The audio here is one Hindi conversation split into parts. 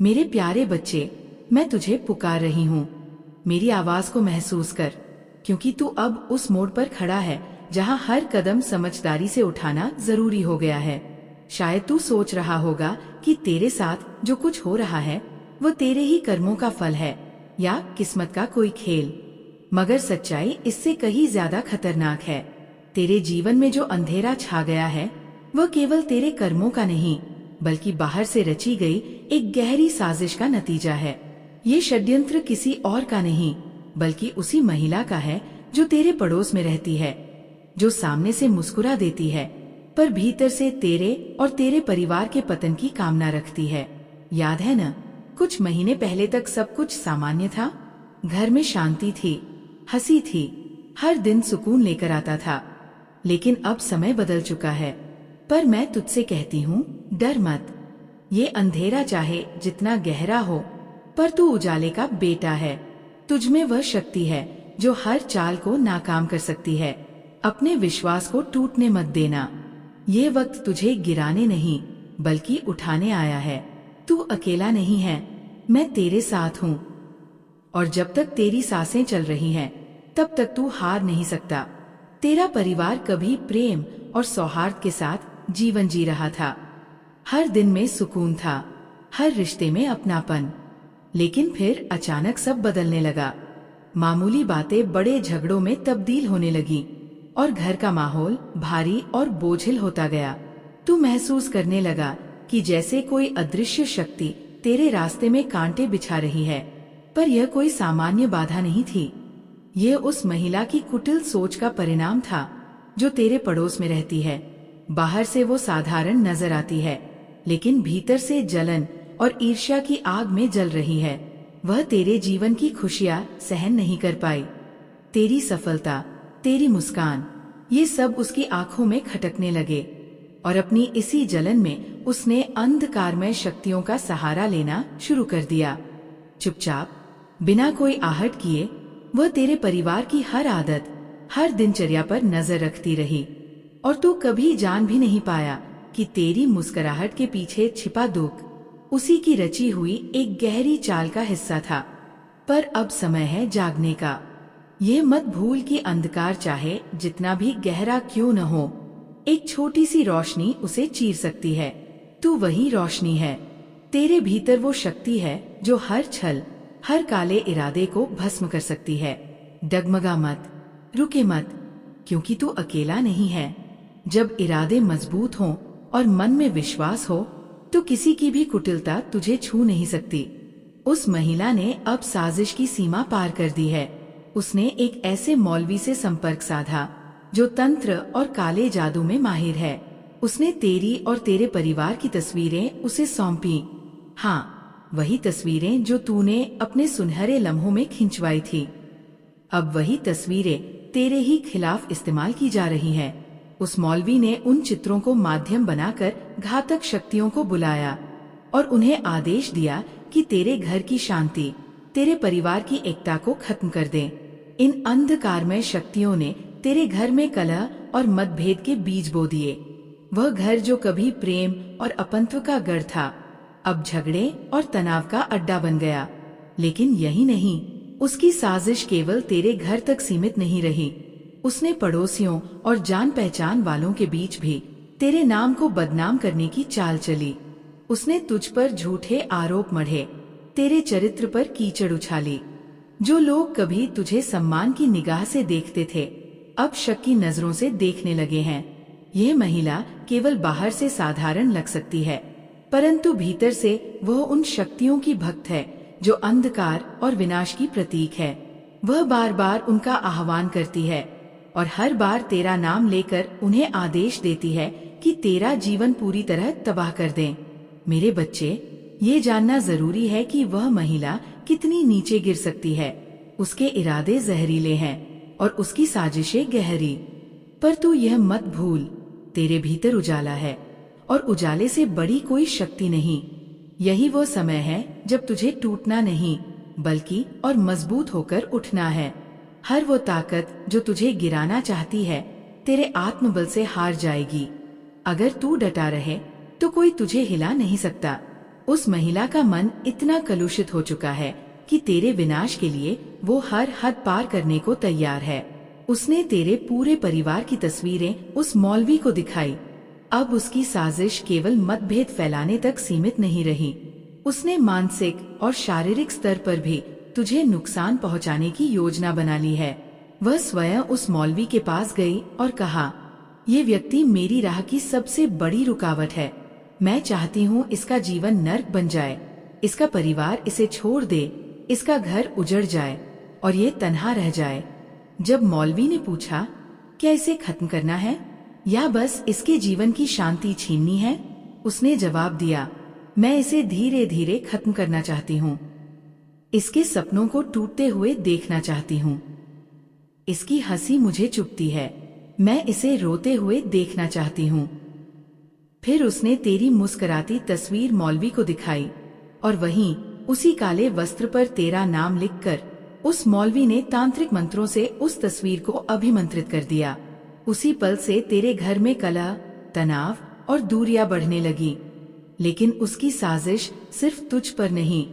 मेरे प्यारे बच्चे, मैं तुझे पुकार रही हूँ। मेरी आवाज को महसूस कर, क्योंकि तू अब उस मोड़ पर खड़ा है जहाँ हर कदम समझदारी से उठाना जरूरी हो गया है। शायद तू सोच रहा होगा कि तेरे साथ जो कुछ हो रहा है वो तेरे ही कर्मों का फल है या किस्मत का कोई खेल। मगर सच्चाई इससे कहीं ज्यादा खतरनाक है। तेरे जीवन में जो अंधेरा छा गया है वह केवल तेरे कर्मों का नहीं, बल्कि बाहर से रची गई एक गहरी साजिश का नतीजा है। ये षड्यंत्र किसी और का नहीं, बल्कि उसी महिला का है जो तेरे पड़ोस में रहती है, जो सामने से मुस्कुरा देती है पर भीतर से तेरे और तेरे परिवार के पतन की कामना रखती है। याद है न, कुछ महीने पहले तक सब कुछ सामान्य था। घर में शांति थी, हंसी थी, हर दिन सुकून लेकर आता था। लेकिन अब समय बदल चुका है। पर मैं तुझसे कहती हूँ, डर मत। ये अंधेरा चाहे जितना गहरा हो, पर तू उजाले का बेटा है। तुझ में वह शक्ति है जो हर चाल को नाकाम कर सकती है। अपने विश्वास को टूटने मत देना। ये वक्त तुझे गिराने नहीं, बल्कि उठाने आया है। तू अकेला नहीं है, मैं तेरे साथ हूँ। और जब तक तेरी सांसें चल रही हैं, तब तक तू हार नहीं सकता। तेरा परिवार कभी प्रेम और सौहार्द के साथ जीवन जी रहा था। हर दिन में सुकून था, हर रिश्ते में अपनापन। लेकिन फिर अचानक सब बदलने लगा। मामूली बातें बड़े झगड़ों में तब्दील होने लगी और घर का माहौल भारी और बोझिल होता गया। तू महसूस करने लगा कि जैसे कोई अदृश्य शक्ति तेरे रास्ते में कांटे बिछा रही है। पर यह कोई सामान्य बाधा नहीं थी। यह उस महिला की कुटिल सोच का परिणाम था जो तेरे पड़ोस में रहती है। बाहर से वो साधारण नजर आती है, लेकिन भीतर से जलन और ईर्ष्या की आग में जल रही है। वह तेरे जीवन की खुशियां सहन नहीं कर पाई। तेरी सफलता, तेरी मुस्कान, ये सब उसकी आंखों में खटकने लगे। और अपनी इसी जलन में उसने अंधकारमय शक्तियों का सहारा लेना शुरू कर दिया। चुपचाप, बिना कोई आहट किए, वह तेरे परिवार की हर आदत, हर दिनचर्या पर नजर रखती रही। और तू कभी जान भी नहीं पाया कि तेरी मुस्कुराहट के पीछे छिपा दुख उसी की रची हुई एक गहरी चाल का हिस्सा था। पर अब समय है जागने का। ये मत भूल कि अंधकार चाहे जितना भी गहरा क्यों न हो, एक छोटी सी रोशनी उसे चीर सकती है। तू वही रोशनी है। तेरे भीतर वो शक्ति है जो हर छल, हर काले इरादे को भस्म कर सकती है। डगमगा मत, रुके मत, क्योंकि तू अकेला नहीं है। जब इरादे मजबूत हों और मन में विश्वास हो, तो किसी की भी कुटिलता तुझे छू नहीं सकती। उस महिला ने अब साजिश की सीमा पार कर दी है। उसने एक ऐसे मौलवी से संपर्क साधा जो तंत्र और काले जादू में माहिर है। उसने तेरी और तेरे परिवार की तस्वीरें उसे सौंपी। हाँ, वही तस्वीरें जो तूने अपने सुनहरे लम्हों में खिंचवाई थी। अब वही तस्वीरें तेरे ही खिलाफ इस्तेमाल की जा रही हैं। उस मौलवी ने उन चित्रों को माध्यम बनाकर घातक शक्तियों को बुलाया और उन्हें आदेश दिया कि तेरे घर की शांति, तेरे परिवार की एकता को खत्म कर दें। इन अंधकारमय शक्तियों ने तेरे घर में कलह और मतभेद के बीज बो दिए। वह घर जो कभी प्रेम और अपनत्व का गढ़ था, अब झगड़े और तनाव का अड्डा बन गया। लेकिन यही नहीं, उसकी साजिश केवल तेरे घर तक सीमित नहीं रही। उसने पड़ोसियों और जान पहचान वालों के बीच भी तेरे नाम को बदनाम करने की चाल चली। उसने तुझ पर झूठे आरोप मढ़े, तेरे चरित्र पर कीचड़ उछाली। जो लोग कभी तुझे सम्मान की निगाह से देखते थे, अब शक की नजरों से देखने लगे हैं। यह महिला केवल बाहर से साधारण लग सकती है, परंतु भीतर से वह उन शक्तियों की भक्त है जो अंधकार और विनाश की प्रतीक है। वह बार बार उनका आह्वान करती है और हर बार तेरा नाम लेकर उन्हें आदेश देती है कि तेरा जीवन पूरी तरह तबाह कर दें। मेरे बच्चे, ये जानना जरूरी है कि वह महिला कितनी नीचे गिर सकती है। उसके इरादे जहरीले हैं और उसकी साजिशें गहरी। पर तू यह मत भूल, तेरे भीतर उजाला है और उजाले से बड़ी कोई शक्ति नहीं। यही वो समय है जब तुझे टूटना नहीं, बल्कि और मजबूत होकर उठना है। हर वो ताकत जो तुझे गिराना चाहती है, तेरे आत्मबल से हार जाएगी। अगर तू डटा रहे तो कोई तुझे हिला नहीं सकता। उस महिला का मन इतना कलुषित हो चुका है कि तेरे विनाश के लिए वो हर हद पार करने को तैयार है। उसने तेरे पूरे परिवार की तस्वीरें उस मौलवी को दिखाई। अब उसकी साजिश केवल मतभेद फैलाने तक सीमित नहीं रही। उसने मानसिक और शारीरिक स्तर पर भी तुझे नुकसान पहुंचाने की योजना बना ली है। वह स्वयं उस मौलवी के पास गई और कहा, ये व्यक्ति मेरी राह की सबसे बड़ी रुकावट है। मैं चाहती हूँ इसका जीवन नर्क बन जाए, इसका परिवार इसे छोड़ दे, इसका घर उजड़ जाए और ये तन्हा रह जाए। जब मौलवी ने पूछा, क्या इसे खत्म करना है या बस इसके जीवन की शांति छीननी है, उसने जवाब दिया, मैं इसे धीरे धीरे खत्म करना चाहती हूँ। इसके सपनों को टूटते हुए देखना चाहती हूँ। इसकी हंसी मुझे चुभती है, मैं इसे रोते हुए देखना चाहती हूँ। फिर उसने तेरी मुस्कुराती तस्वीर मौलवी को दिखाई और वहीं उसी काले वस्त्र पर तेरा नाम लिखकर उस मौलवी ने तांत्रिक मंत्रों से उस तस्वीर को अभिमंत्रित कर दिया। उसी पल से तेरे घर में कलह, तनाव और दूरियां बढ़ने लगी। लेकिन उसकी साजिश सिर्फ तुझ पर नहीं,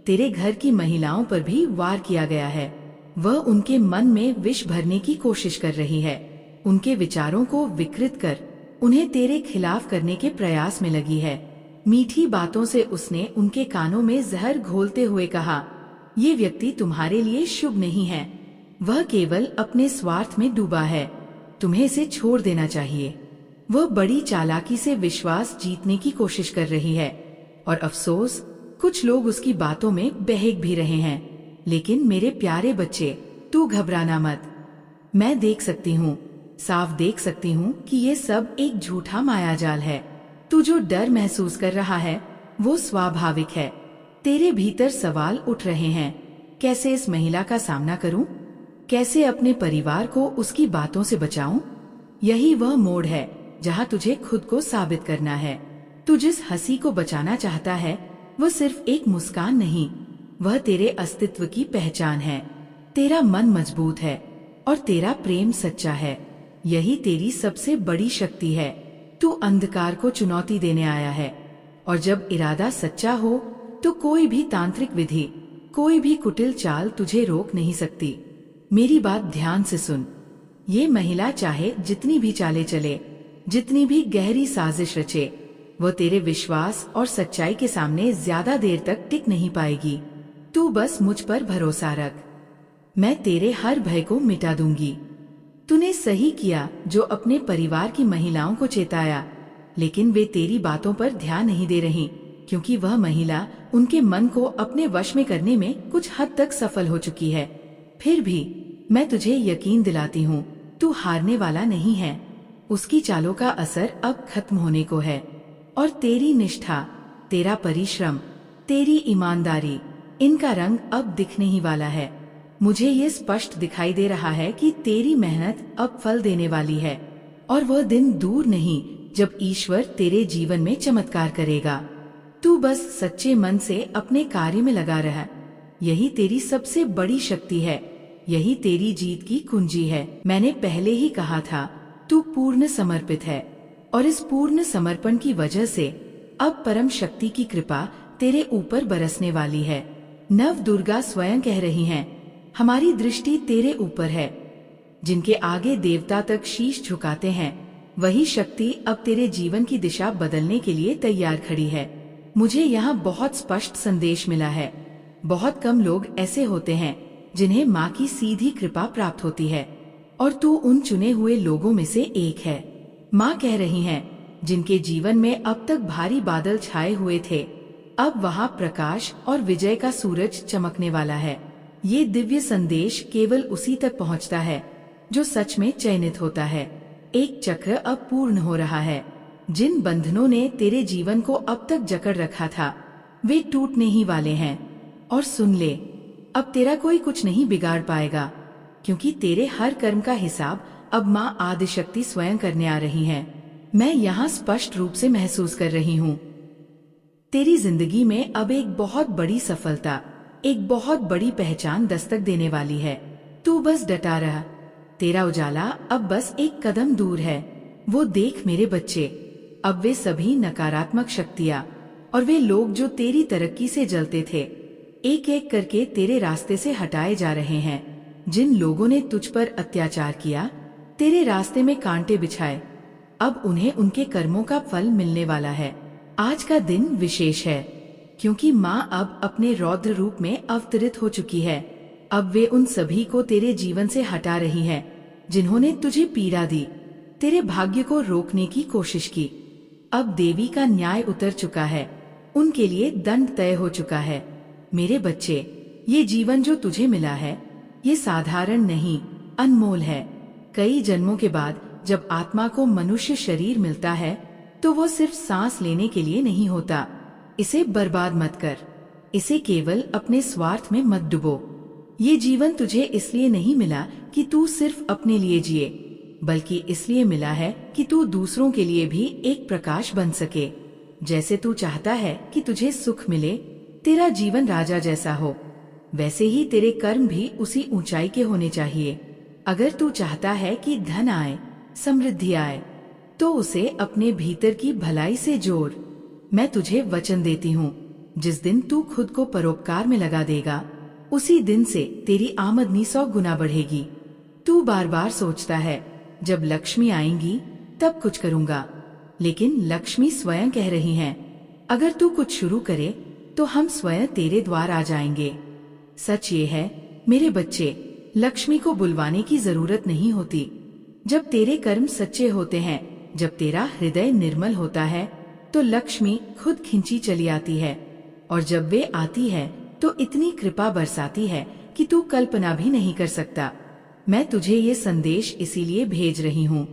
तेरे घर की महिलाओं पर भी वार किया गया है। वह उनके मन में विष भरने की कोशिश कर रही है, उनके विचारों को विकृत कर उन्हें तेरे खिलाफ करने के प्रयास में लगी है। मीठी बातों से उसने उनके कानों में जहर घोलते हुए कहा, ये व्यक्ति तुम्हारे लिए शुभ नहीं है, वह केवल अपने स्वार्थ में डूबा है, तुम्हें इसे छोड़ देना चाहिए। वह बड़ी चालाकी से विश्वास जीतने की कोशिश कर रही है और अफसोस कुछ लोग उसकी बातों में बहक भी रहे हैं। लेकिन मेरे प्यारे बच्चे, तू घबराना मत। मैं देख सकती हूँ, साफ देख सकती हूँ कि ये सब एक झूठा मायाजाल है। तू जो डर महसूस कर रहा है वो स्वाभाविक है। तेरे भीतर सवाल उठ रहे हैं, कैसे इस महिला का सामना करूं? कैसे अपने परिवार को उसकी बातों से बचाऊं? यही वह मोड़ है जहां तुझे खुद को साबित करना है। तू जिस हंसी को बचाना चाहता है वह सिर्फ एक मुस्कान नहीं, वह तेरे अस्तित्व की पहचान है। तेरा मन मजबूत है और तेरा प्रेम सच्चा है। यही तेरी सबसे बड़ी शक्ति है। तू अंधकार को चुनौती देने आया है और जब इरादा सच्चा हो तो कोई भी तांत्रिक विधि, कोई भी कुटिल चाल तुझे रोक नहीं सकती। मेरी बात ध्यान से सुन। ये महिला चाहे जितनी भी चालें चले, जितनी भी गहरी साजिश रचे, वह तेरे विश्वास और सच्चाई के सामने ज्यादा देर तक टिक नहीं पाएगी। तू बस मुझ पर भरोसा रख, मैं तेरे हर भय को मिटा दूंगी। तूने सही किया जो अपने परिवार की महिलाओं को चेताया, लेकिन वे तेरी बातों पर ध्यान नहीं दे रही, क्योंकि वह महिला उनके मन को अपने वश में करने में कुछ हद तक सफल हो चुकी है। फिर भी मैं तुझे यकीन दिलाती हूँ, तू हारने वाला नहीं है। उसकी चालों का असर अब खत्म होने को है और तेरी निष्ठा, तेरा परिश्रम, तेरी ईमानदारी, इनका रंग अब दिखने ही वाला है। मुझे ये स्पष्ट दिखाई दे रहा है कि तेरी मेहनत अब फल देने वाली है और वह दिन दूर नहीं जब ईश्वर तेरे जीवन में चमत्कार करेगा। तू बस सच्चे मन से अपने कार्य में लगा रहा। यही तेरी सबसे बड़ी शक्ति है, यही तेरी जीत की कुंजी है। मैंने पहले ही कहा था, तू पूर्ण समर्पित है और इस पूर्ण समर्पण की वजह से अब परम शक्ति की कृपा तेरे ऊपर बरसने वाली है। नव दुर्गा स्वयं कह रही हैं, हमारी दृष्टि तेरे ऊपर है। जिनके आगे देवता तक शीश झुकाते हैं, वही शक्ति अब तेरे जीवन की दिशा बदलने के लिए तैयार खड़ी है। मुझे यहाँ बहुत स्पष्ट संदेश मिला है। बहुत कम लोग ऐसे होते हैं जिन्हें माँ की सीधी कृपा प्राप्त होती है और तू उन चुने हुए लोगों में से एक है। माँ कह रही हैं, जिनके जीवन में अब तक भारी बादल छाए हुए थे, अब वहाँ प्रकाश और विजय का सूरज चमकने वाला है। ये दिव्य संदेश केवल उसी तक पहुँचता है जो सच में चयनित होता है। एक चक्र अब पूर्ण हो रहा है। जिन बंधनों ने तेरे जीवन को अब तक जकड़ रखा था, वे टूटने ही वाले हैं। और सुन ले, अब तेरा कोई कुछ नहीं बिगाड़ पाएगा, क्योंकि तेरे हर कर्म का हिसाब अब माँ आदिशक्ति स्वयं करने आ रही है। मैं यहाँ स्पष्ट रूप से महसूस कर रही हूँ, तेरी जिंदगी में अब एक बहुत बड़ी सफलता, एक बहुत बड़ी पहचान दस्तक देने वाली है। तू बस डटा रहा, तेरा उजाला अब बस एक कदम दूर है। वो देख मेरे बच्चे, अब वे सभी नकारात्मक शक्तियाँ और वे लोग जो तेरी तरक्की से जलते थे एक एक करके तेरे रास्ते से हटाए जा रहे हैं। जिन लोगों ने तुझ पर अत्याचार किया, तेरे रास्ते में कांटे बिछाए, अब उन्हें उनके कर्मों का फल मिलने वाला है। आज का दिन विशेष है क्योंकि माँ अब अपने रौद्र रूप में अवतरित हो चुकी है। अब वे उन सभी को तेरे जीवन से हटा रही है जिन्होंने तुझे पीड़ा दी, तेरे भाग्य को रोकने की कोशिश की। अब देवी का न्याय उतर चुका है, उनके लिए दंड तय हो चुका है। मेरे बच्चे, ये जीवन जो तुझे मिला है ये साधारण नहीं, अनमोल है। कई जन्मों के बाद जब आत्मा को मनुष्य शरीर मिलता है तो वो सिर्फ सांस लेने के लिए नहीं होता। इसे बर्बाद मत कर, इसे केवल अपने स्वार्थ में मत डुबो। ये जीवन तुझे इसलिए नहीं मिला कि तू सिर्फ अपने लिए जिए, बल्कि इसलिए मिला है कि तू दूसरों के लिए भी एक प्रकाश बन सके। जैसे तू चाहता है कि तुझे सुख मिले, तेरा जीवन राजा जैसा हो, वैसे ही तेरे कर्म भी उसी ऊंचाई के होने चाहिए। अगर तू चाहता है कि धन आए, समृद्धि आए, तो उसे अपने भीतर की भलाई से जोड़। मैं तुझे वचन देती हूँ, जिस दिन तू खुद को परोपकार में लगा देगा, उसी दिन से तेरी आमदनी 100 गुना बढ़ेगी। तू बार बार सोचता है जब लक्ष्मी आएंगी तब कुछ करूँगा, लेकिन लक्ष्मी स्वयं कह रही हैं, अगर तू कुछ शुरू करे तो हम स्वयं तेरे द्वार आ जाएंगे। सच ये है मेरे बच्चे, लक्ष्मी को बुलवाने की जरूरत नहीं होती। जब तेरे कर्म सच्चे होते हैं, जब तेरा हृदय निर्मल होता है, तो लक्ष्मी खुद खिंची चली आती है। और जब वे आती है तो इतनी कृपा बरसाती है कि तू कल्पना भी नहीं कर सकता। मैं तुझे ये संदेश इसीलिए भेज रही हूँ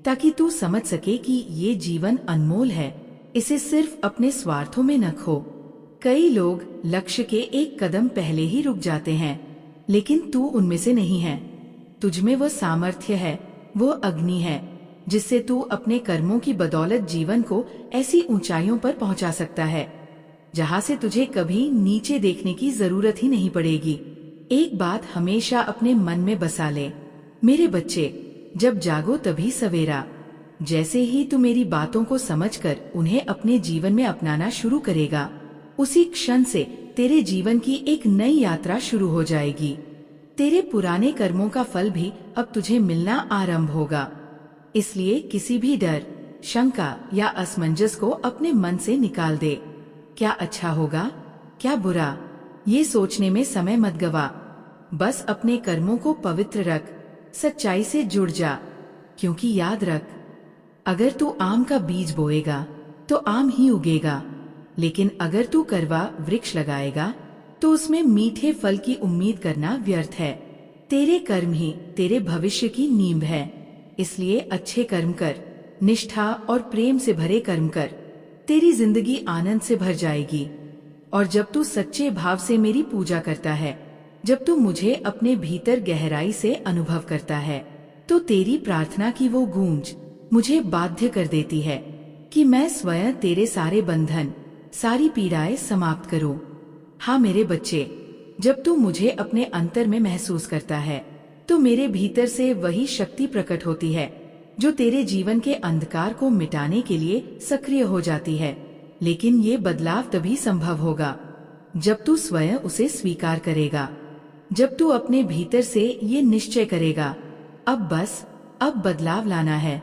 ताकि तू समझ सके कि ये जीवन अनमोल है, इसे सिर्फ अपने स्वार्थों में न खो। कई लोग लक्ष्य के एक कदम पहले ही रुक जाते हैं, लेकिन तू उनमें से नहीं है। तुझमें वो सामर्थ्य है, वो अग्नि है जिससे तू अपने कर्मों की बदौलत जीवन को ऐसी ऊंचाइयों पर पहुंचा सकता है जहां से तुझे कभी नीचे देखने की जरूरत ही नहीं पड़ेगी। एक बात हमेशा अपने मन में बसा ले मेरे बच्चे, जब जागो तभी सवेरा। जैसे ही तू मेरी बातों को समझकर उन्हें अपने जीवन में अपनाना शुरू करेगा, उसी क्षण से तेरे जीवन की एक नई यात्रा शुरू हो जाएगी। तेरे पुराने कर्मों का फल भी अब तुझे मिलना आरंभ होगा। इसलिए किसी भी डर, शंका या असमंजस को अपने मन से निकाल दे। क्या अच्छा होगा, क्या बुरा, ये सोचने में समय मत गवा। बस अपने कर्मों को पवित्र रख, सच्चाई से जुड़ जा। क्योंकि याद रख, अगर तू आम का बीज बोएगा तो आम ही उगेगा, लेकिन अगर तू करवा वृक्ष लगाएगा तो उसमें मीठे फल की उम्मीद करना व्यर्थ है। तेरे कर्म ही तेरे भविष्य की नींव है। इसलिए अच्छे कर्म कर, निष्ठा और प्रेम से भरे कर्म कर। तेरी जिंदगी आनंद से भर जाएगी। और जब तू सच्चे भाव से मेरी पूजा करता है, जब तू मुझे अपने भीतर गहराई से अनुभव करता है, तो तेरी प्रार्थना की वो गूंज मुझे बाध्य कर देती है कि मैं स्वयं तेरे सारे बंधन, सारी पीड़ाएं समाप्त करूं। हाँ मेरे बच्चे, जब तू मुझे अपने अंतर में महसूस करता है तो मेरे भीतर से वही शक्ति प्रकट होती है जो तेरे जीवन के अंधकार को मिटाने के लिए सक्रिय हो जाती है। लेकिन ये बदलाव तभी संभव होगा जब तू स्वयं उसे स्वीकार करेगा, जब तू अपने भीतर से ये निश्चय करेगा अब बदलाव लाना है।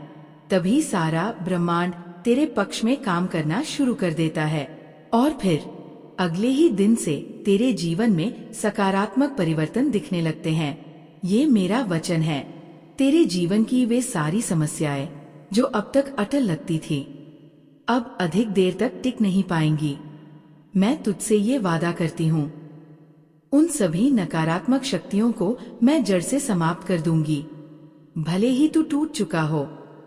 तभी सारा ब्रह्मांड तेरे पक्ष में काम करना शुरू कर देता है और फिर अगले ही दिन से तेरे जीवन में सकारात्मक परिवर्तन दिखने लगते हैं। ये मेरा वचन है। तेरे जीवन की वे सारी समस्याएं जो अब तक अटल लगती थी, अब अधिक देर तक टिक नहीं पाएंगी। मैं तुझसे ये वादा करती हूँ, उन सभी नकारात्मक शक्तियों को मैं जड़ से समाप्त कर दूंगी। भले ही तू टूट चुका हो,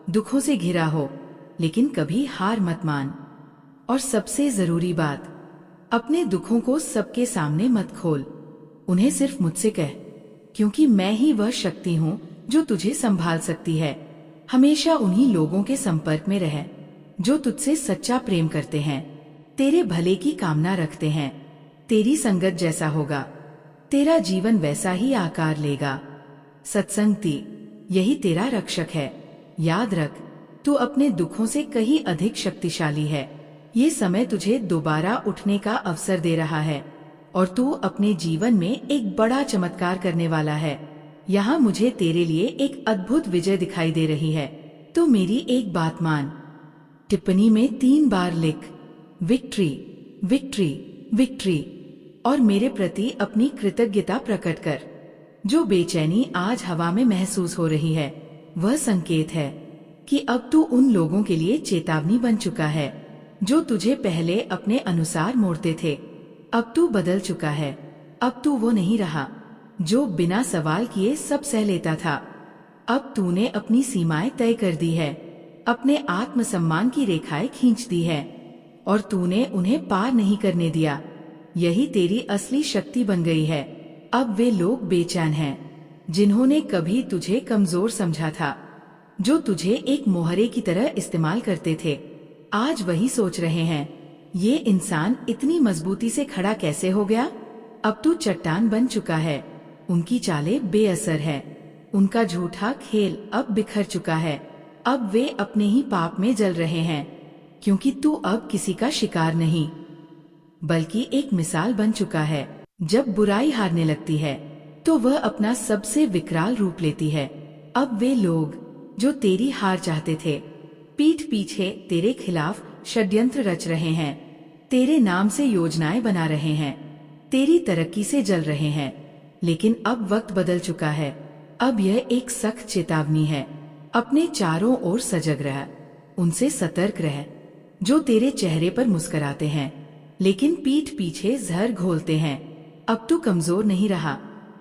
दुखों से घिरा हो, लेकिन कभी हार मत मान। और सबसे जरूरी बात, अपने दुखों को सबके सामने मत खोल, उन्हें सिर्फ मुझसे कह, क्योंकि मैं ही वह शक्ति हूँ जो तुझे संभाल सकती है। हमेशा उन्हीं लोगों के संपर्क में रह जो तुझसे सच्चा प्रेम करते हैं, तेरे भले की कामना रखते हैं। तेरी संगत जैसा होगा, तेरा जीवन वैसा ही आकार लेगा। सत्संगति यही तेरा रक्षक है। याद रख, तू अपने दुखों से कहीं अधिक शक्तिशाली है। ये समय तुझे दोबारा उठने का अवसर दे रहा है और तू अपने जीवन में एक बड़ा चमत्कार करने वाला है। यहाँ मुझे तेरे लिए एक अद्भुत विजय दिखाई दे रही है, तो मेरी एक बात मान। टिप्पणी में 3 बार लिख विक्ट्री, विक्ट्री, विक्ट्री और मेरे प्रति अपनी कृतज्ञता प्रकट कर। जो बेचैनी आज हवा में महसूस हो रही है, वह संकेत है कि अब तू उन लोगों के लिए चेतावनी बन चुका है जो तुझे पहले अपने अनुसार मोड़ते थे। अब तू बदल चुका है। अब तू वो नहीं रहा जो बिना सवाल किए सब सह लेता था। अब तूने अपनी सीमाएं तय कर दी है, अपने आत्मसम्मान की रेखाएं खींच दी है और तूने उन्हें पार नहीं करने दिया। यही तेरी असली शक्ति बन गई है। अब वे लोग बेचैन हैं जिन्होंने कभी तुझे कमजोर समझा था, जो तुझे एक मोहरे की तरह इस्तेमाल करते थे, आज वही सोच रहे हैं, ये इंसान इतनी मजबूती से खड़ा कैसे हो गया। अब तू चट्टान बन चुका है। उनकी चालें बेअसर है, उनका झूठा खेल अब बिखर चुका है। अब वे अपने ही पाप में जल रहे हैं, क्योंकि तू अब किसी का शिकार नहीं बल्कि एक मिसाल बन चुका है। जब बुराई हारने लगती है तो वह अपना सबसे विकराल रूप लेती है। अब वे लोग जो तेरी हार चाहते थे, पीठ पीछे तेरे खिलाफ षड्यंत्र रच रहे हैं, तेरे नाम से योजनाएं बना रहे हैं, तेरी तरक्की से जल रहे हैं। लेकिन अब वक्त बदल चुका है। अब यह एक सख्त चेतावनी है। अपने चारों ओर सजग रह, उनसे सतर्क रह जो तेरे चेहरे पर मुस्कुराते हैं लेकिन पीठ पीछे जहर घोलते हैं। अब तू कमजोर नहीं रहा,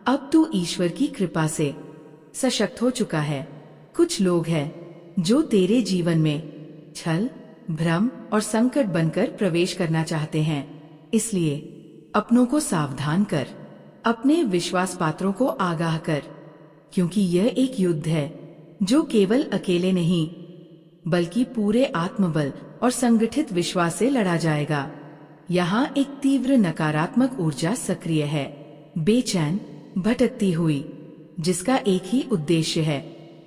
अब तू ईश्वर की कृपा से सशक्त हो चुका है। कुछ लोग हैं जो तेरे जीवन में छल, भ्रम और संकट बनकर प्रवेश करना चाहते हैं, इसलिए अपनों को सावधान कर, अपने विश्वास पात्रों को आगाह कर, क्योंकि यह एक युद्ध है जो केवल अकेले नहीं बल्कि पूरे आत्मबल और संगठित विश्वास से लड़ा जाएगा। यहाँ एक तीव्र नकारात्मक ऊर्जा सक्रिय है, बेचैन, भटकती हुई, जिसका एक ही उद्देश्य है,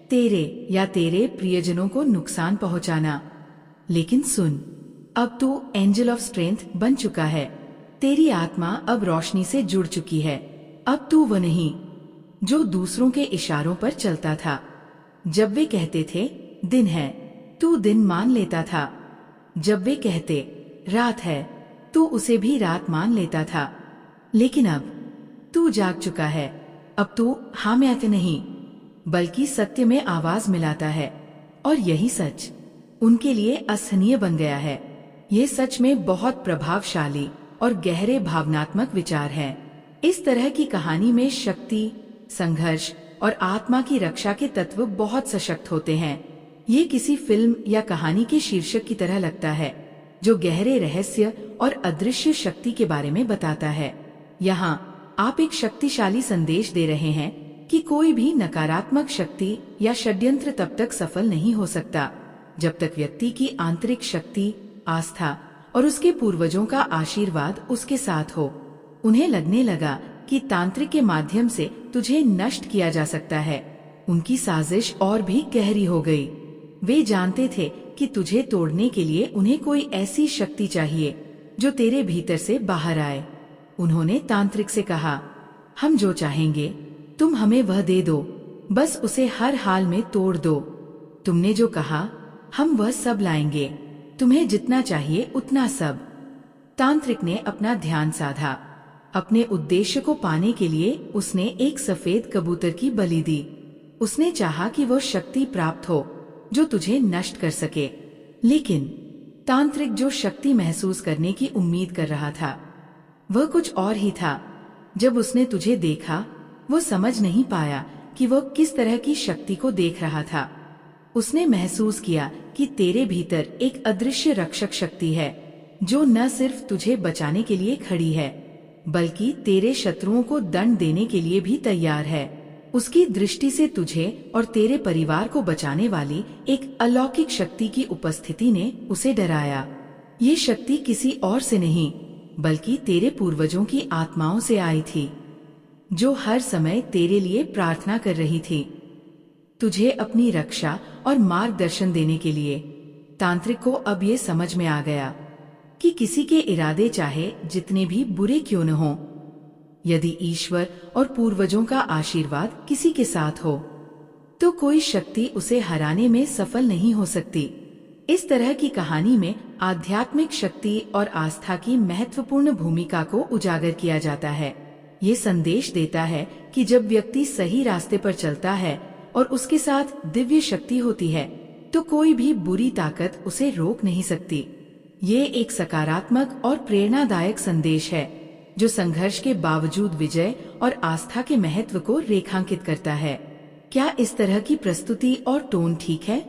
तेरे या तेरे प्रियजनों को नुकसान पहुंचाना। लेकिन सुन, अब तू एंजल ऑफ स्ट्रेंथ बन चुका है। तेरी आत्मा अब रोशनी से जुड़ चुकी है। अब तू वो नहीं जो दूसरों के इशारों पर चलता था। जब वे कहते थे दिन है, तू दिन मान लेता था। जब वे कहते रात है, तू उसे भी रात मान लेता था। लेकिन अब तू जाग चुका है। अब तू हाँ में आते नहीं बल्कि सत्य में आवाज मिलाता है, और यही सच उनके लिए असहनीय बन गया है। ये सच में बहुत प्रभावशाली और गहरे भावनात्मक विचार हैं। इस तरह की कहानी में शक्ति, संघर्ष और आत्मा की रक्षा के तत्व बहुत सशक्त होते हैं। ये किसी फिल्म या कहानी के शीर्षक की तरह लगता है जो गहरे रहस्य और अदृश्य शक्ति के बारे में बताता है। यहाँ आप एक शक्तिशाली संदेश दे रहे हैं कि कोई भी नकारात्मक शक्ति या षड्यंत्र तब तक सफल नहीं हो सकता जब तक व्यक्ति की आंतरिक शक्ति, आस्था और उसके पूर्वजों का आशीर्वाद उसके साथ हो। उन्हें लगने लगा कि तांत्रिक के माध्यम से तुझे नष्ट किया जा सकता है। उनकी साजिश और भी गहरी हो गई। वे जानते थे कि तुझे तोड़ने के लिए उन्हें कोई ऐसी शक्ति चाहिए जो तेरे भीतर से बाहर आए। उन्होंने तांत्रिक से कहा, हम जो चाहेंगे तुम हमें वह दे दो, बस उसे हर हाल में तोड़ दो। तुमने जो कहा हम वह सब लाएंगे, तुम्हें जितना चाहिए उतना सब। तांत्रिक ने अपना ध्यान साधा। अपने उद्देश्य को पाने के लिए उसने एक सफेद कबूतर की बलि दी। उसने चाहा कि वो शक्ति प्राप्त हो जो तुझे नष्ट कर सके। लेकिन तांत्रिक जो शक्ति महसूस करने की उम्मीद कर रहा था वह कुछ और ही था। जब उसने तुझे देखा, वो समझ नहीं पाया कि वो किस तरह की शक्ति को देख रहा था। उसने महसूस किया कि तेरे भीतर एक अदृश्य रक्षक शक्ति है जो न सिर्फ तुझे बचाने के लिए खड़ी है बल्कि तेरे शत्रुओं को दंड देने के लिए भी तैयार है। उसकी दृष्टि से तुझे और तेरे परिवार को बचाने वाली एक अलौकिक शक्ति की उपस्थिति ने उसे डराया। ये शक्ति किसी और से नहीं बल्कि तेरे पूर्वजों की आत्माओं से आई थी जो हर समय तेरे लिए प्रार्थना कर रही थी, तुझे अपनी रक्षा और मार्गदर्शन देने के लिए। तांत्रिक को अब ये समझ में आ गया कि किसी के इरादे चाहे जितने भी बुरे क्यों न हों, यदि ईश्वर और पूर्वजों का आशीर्वाद किसी के साथ हो तो कोई शक्ति उसे हराने में सफल नहीं हो सकती। इस तरह की कहानी में आध्यात्मिक शक्ति और आस्था की महत्वपूर्ण भूमिका को उजागर किया जाता है। ये संदेश देता है कि जब व्यक्ति सही रास्ते पर चलता है और उसके साथ दिव्य शक्ति होती है तो कोई भी बुरी ताकत उसे रोक नहीं सकती। ये एक सकारात्मक और प्रेरणादायक संदेश है जो संघर्ष के बावजूद विजय और आस्था के महत्व को रेखांकित करता है। क्या इस तरह की प्रस्तुति और टोन ठीक है?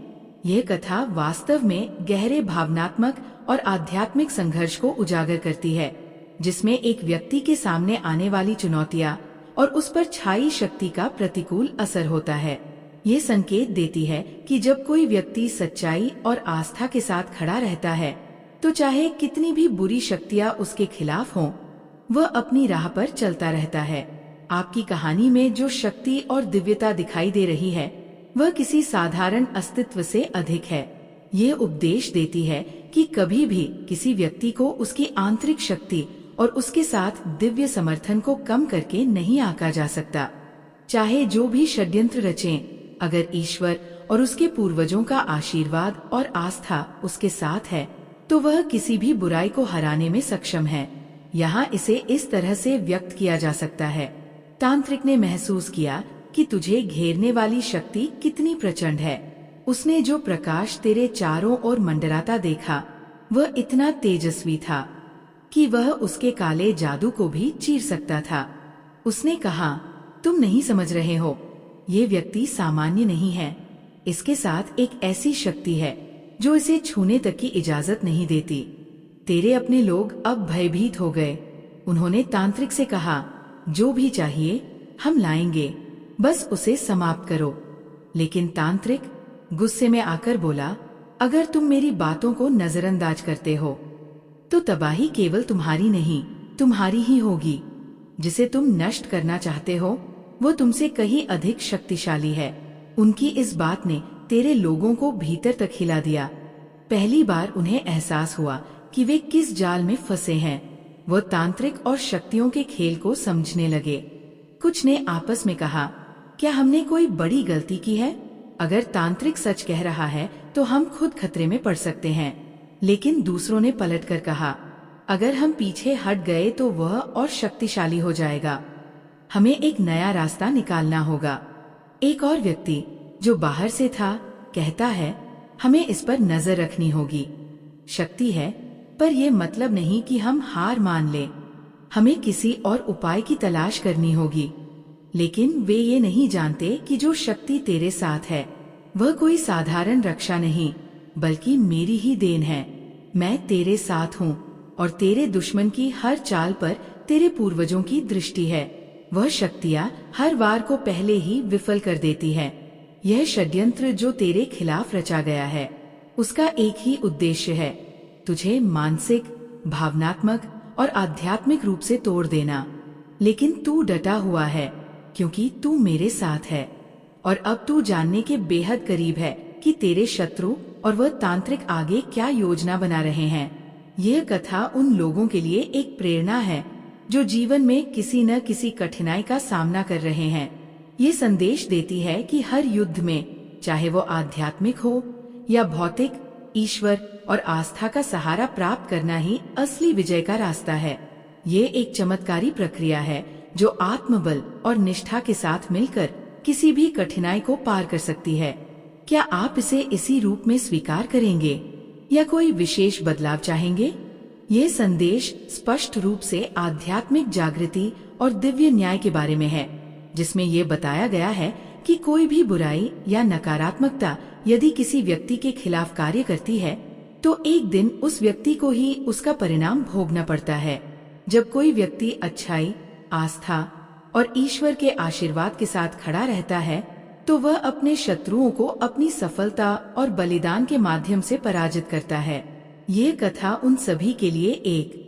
यह कथा वास्तव में गहरे भावनात्मक और आध्यात्मिक संघर्ष को उजागर करती है, जिसमें एक व्यक्ति के सामने आने वाली चुनौतियां और उस पर छाई शक्ति का प्रतिकूल असर होता है। ये संकेत देती है कि जब कोई व्यक्ति सच्चाई और आस्था के साथ खड़ा रहता है तो चाहे कितनी भी बुरी शक्तियां उसके खिलाफ हों, वह अपनी राह पर चलता रहता है। आपकी कहानी में जो शक्ति और दिव्यता दिखाई दे रही है वह किसी साधारण अस्तित्व से अधिक है। ये उपदेश देती है कि कभी भी किसी व्यक्ति को उसकी आंतरिक शक्ति और उसके साथ दिव्य समर्थन को कम करके नहीं आंका जा सकता। चाहे जो भी षड्यंत्र रचें, अगर ईश्वर और उसके पूर्वजों का आशीर्वाद और आस्था उसके साथ है तो वह किसी भी बुराई को हराने में सक्षम है। यहाँ इसे इस तरह से व्यक्त किया जा सकता है, तांत्रिक ने महसूस किया कि तुझे घेरने वाली शक्ति कितनी प्रचंड है। उसने जो प्रकाश तेरे चारों ओर मंडराता देखा वह इतना तेजस्वी था कि वह उसके काले जादू को भी चीर सकता था। उसने कहा, तुम नहीं समझ रहे हो, ये व्यक्ति सामान्य नहीं है। इसके साथ एक ऐसी शक्ति है जो इसे छूने तक की इजाजत नहीं देती। तेरे अपने लोग अब भयभीत हो गए। उन्होंने तांत्रिक से कहा, जो भी चाहिए हम लाएंगे, बस उसे समाप्त करो। लेकिन तांत्रिक गुस्से में आकर बोला, अगर तुम मेरी बातों को नजरअंदाज करते हो तो तबाही केवल तुम्हारी नहीं, तुम्हारी ही होगी। जिसे तुम नष्ट करना चाहते हो वो तुमसे कहीं अधिक शक्तिशाली है। उनकी इस बात ने तेरे लोगों को भीतर तक हिला दिया। पहली बार उन्हें एहसास हुआ कि वे किस जाल में फंसे हैं। वो तांत्रिक और शक्तियों के खेल को समझने लगे। कुछ ने आपस में कहा, क्या हमने कोई बड़ी गलती की है? अगर तांत्रिक सच कह रहा है तो हम खुद खतरे में पड़ सकते हैं। लेकिन दूसरों ने पलटकर कहा, अगर हम पीछे हट गए तो वह और शक्तिशाली हो जाएगा। हमें एक नया रास्ता निकालना होगा। एक और व्यक्ति जो बाहर से था कहता है, हमें इस पर नजर रखनी होगी। शक्ति है, पर यह मतलब नहीं कि हम हार मान लें। हमें किसी और उपाय की तलाश करनी होगी। लेकिन वे ये नहीं जानते कि जो शक्ति तेरे साथ है वह कोई साधारण रक्षा नहीं, बल्कि मेरी ही देन है। मैं तेरे साथ हूँ और तेरे दुश्मन की हर चाल पर तेरे पूर्वजों की दृष्टि है। वह शक्तियाँ हर वार को पहले ही विफल कर देती है। यह षड्यंत्र जो तेरे खिलाफ रचा गया है उसका एक ही उद्देश्य है, तुझे मानसिक, भावनात्मक और आध्यात्मिक रूप से तोड़ देना। लेकिन तू डटा हुआ है क्योंकि तू मेरे साथ है और अब तू जानने के बेहद करीब है कि तेरे शत्रु और वह तांत्रिक आगे क्या योजना बना रहे हैं। यह कथा उन लोगों के लिए एक प्रेरणा है जो जीवन में किसी न किसी कठिनाई का सामना कर रहे हैं। ये संदेश देती है कि हर युद्ध में, चाहे वो आध्यात्मिक हो या भौतिक, ईश्वर और आस्था का सहारा प्राप्त करना ही असली विजय का रास्ता है। ये एक चमत्कारी प्रक्रिया है जो आत्मबल और निष्ठा के साथ मिलकर किसी भी कठिनाई को पार कर सकती है। क्या आप इसे इसी रूप में स्वीकार करेंगे या कोई विशेष बदलाव चाहेंगे? ये संदेश स्पष्ट रूप से आध्यात्मिक जागृति और दिव्य न्याय के बारे में है, जिसमें ये बताया गया है कि कोई भी बुराई या नकारात्मकता यदि किसी व्यक्ति के खिलाफ कार्य करती है तो एक दिन उस व्यक्ति को ही उसका परिणाम भोगना पड़ता है। जब कोई व्यक्ति अच्छाई, आस्था और ईश्वर के आशीर्वाद के साथ खड़ा रहता है तो वह अपने शत्रुओं को अपनी सफलता और बलिदान के माध्यम से पराजित करता है। यह कथा उन सभी के लिए एक